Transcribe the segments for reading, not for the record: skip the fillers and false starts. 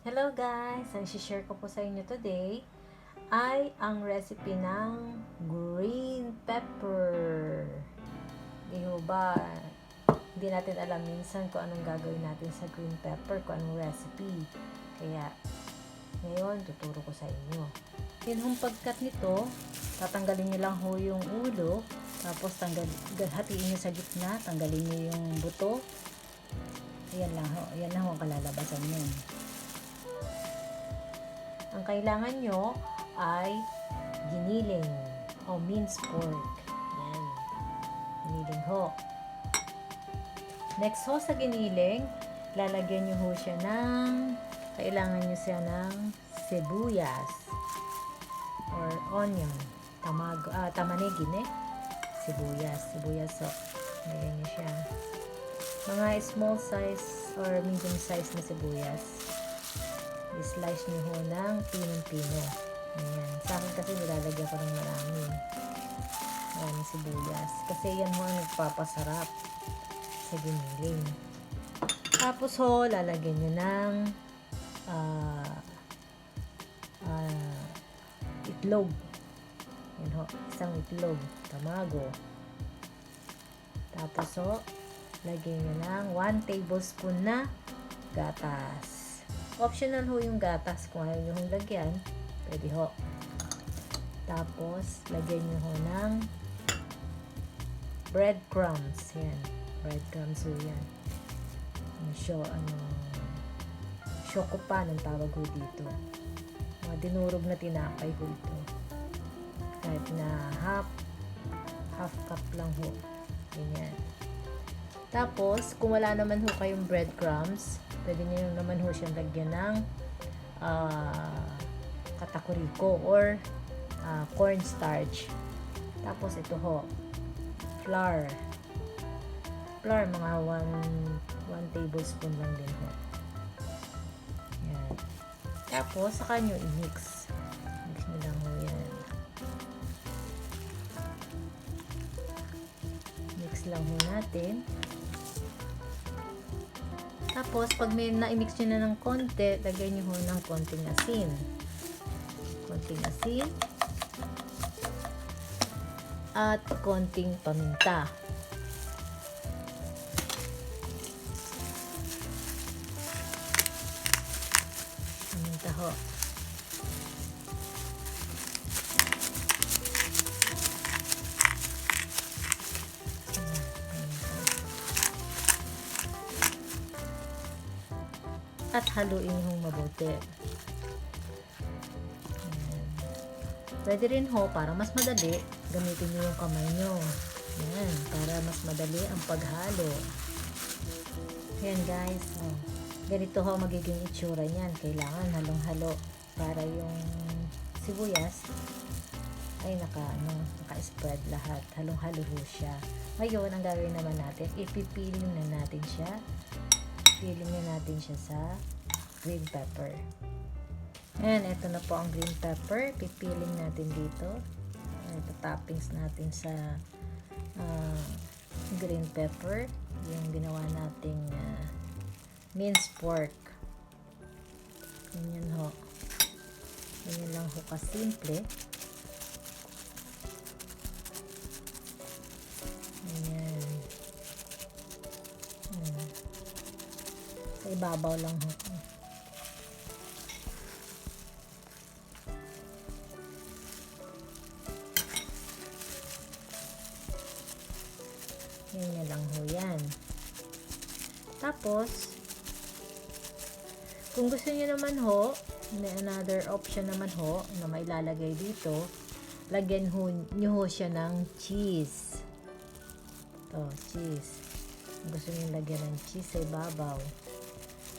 Hello guys! Ang share ko po sa inyo today ay ang recipe ng green pepper. Di ba, hindi natin alam minsan kung anong gagawin natin sa green pepper, kung anong recipe. Kaya, ngayon, tuturo ko sa inyo. Yun hong pagkat nito, tatanggalin nyo lang ho yung ulo, tapos hatiin nyo sa gitna, tanggalin nyo yung buto. Ayan lang ho ang kalalabasan nyo. Ang kailangan nyo ay giniling o minced pork. Yan. Giniling ho. Next ho sa giniling, lalagyan nyo ho siya kailangan nyo siya ng sibuyas or onion. Tamanigi Sibuyas ho. Lagyan nyo siya. Mga small size or medium size na sibuyas. I-slice nyo ho ng pinong-pino. Ayan. Sa akin kasi nilalagyan ko ng marami. Ayan, sibuyas. Kasi yan ho ang nagpapasarap sa giniling. Tapos ho, lalagyan nyo ng itlog. Yan ho, isang itlog. Tamago. Tapos ho, lagyan nyo ng 1 tablespoon na gatas. Optional ho yung gatas. Kung ayaw nyo hong lagyan, pwede ho. Tapos, lagyan nyo ho ng breadcrumbs. Yan. Breadcrumbs ho yan. Chocopan ang tawag ho dito. Mga dinurog na tinapay ho ito. Kahit na half cup lang ho. Ganyan. Tapos, kung wala naman ho kayong breadcrumbs, pwede nyo naman ho siyang lagyan ng katakuriko or cornstarch. Tapos, ito ho, flour. Flour, mga 1 tablespoon lang din ho. Yan. Tapos, saka nyo i-mix. Mix nyo lang ho yan. Mix lang ho natin. Tapos, pag may na-mix nyo na ng konti, lagay nyo ho ng konting asin. Konting asin. At konting paminta. Paminta ho. At haluin yung mabuti. Ayan. Pwede rin ho, para mas madali, gamitin nyo yung kamay nyo. Ayan, para mas madali ang paghalo. Ayan guys, ganito ho magiging itsura niyan. Kailangan halong-halo para yung sibuyas ay naka-spread lahat. Halong-halo ho siya. Ngayon, ang gagawin naman natin, ipipiling na natin siya. Piling na natin siya sa green pepper. Ayan, ito na po ang green pepper. Pipiling natin dito. Ito toppings natin sa green pepper. Yung ginawa nating minced pork. Ganyan ho. Ganyan lang ho kasimple. Ayan. Sa ibabaw lang ho. Ganyan lang ho yan. Tapos, kung gusto niyo naman ho, may another option naman ho na may lalagay dito, lagyan nyo ho siya ng cheese. Ito, cheese. Kung gusto niyo lagyan ng cheese sa ibabaw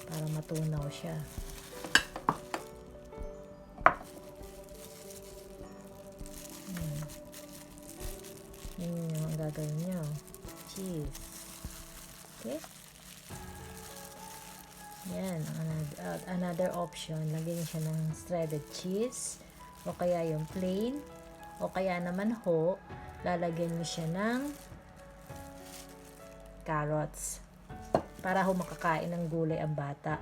para matunaw siya. Yan yung gagawin nyo. Cheese. Okay? Yan. Another option. Lagyan siya ng shredded cheese. O kaya yung plain. O kaya naman ho, lalagyan nyo siya ng carrots. Para ho makakain ng gulay ang bata.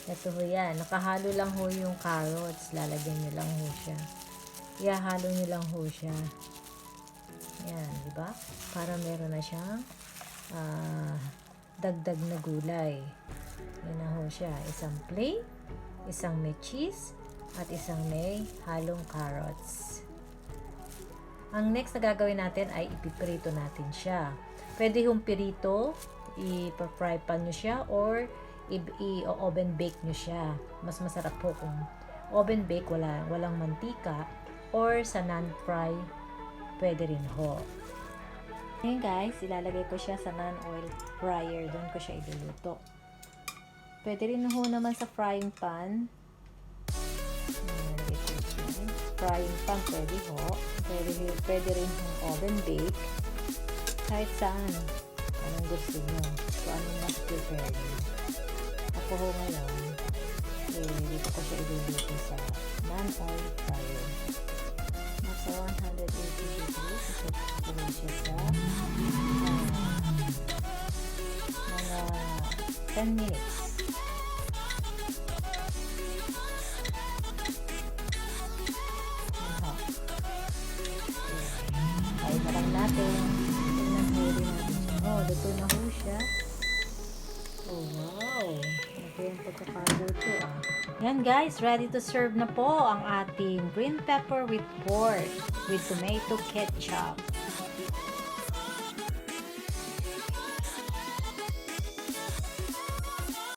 Ito ho yan. Nakahalo lang ho yung carrots. Lalagyan nyo lang ho siya. Ihahalo nyo lang ho siya. Yan, di ba? Para meron na siyang dagdag na gulay. Yan na ho siya. Isang plain, isang may cheese, at isang may halong carrots. Ang next na gagawin natin ay ipiprito natin siya. Pwede yung pirito, i-fry pan nyo siya, or i-oven bake nyo siya. Mas masarap po kung oven bake, walang mantika, or sa non-fry, pwede rin ho. Ngayon guys, ilalagay ko siya sa non-oil fryer. Doon ko siya iluluto. Pwede rin ho naman sa frying pan. Frying pan, pwede ho. Pwede rin yung oven bake. Kahit saan. Anong gusto nyo. So, anong mas prepare nyo. Ako ho ngayon, dito ko siya iluluto sa non-oil fryer. Nasa 180 degrees. Ito ko rin siya sa mga 10 minutes. Kain na lang natin. Tingnan mo rin natin siya. Oh, luto na ho siya. Oh, wow. Ito yung pagkakaluto Yan guys, ready to serve na po ang ating green pepper with pork with tomato ketchup.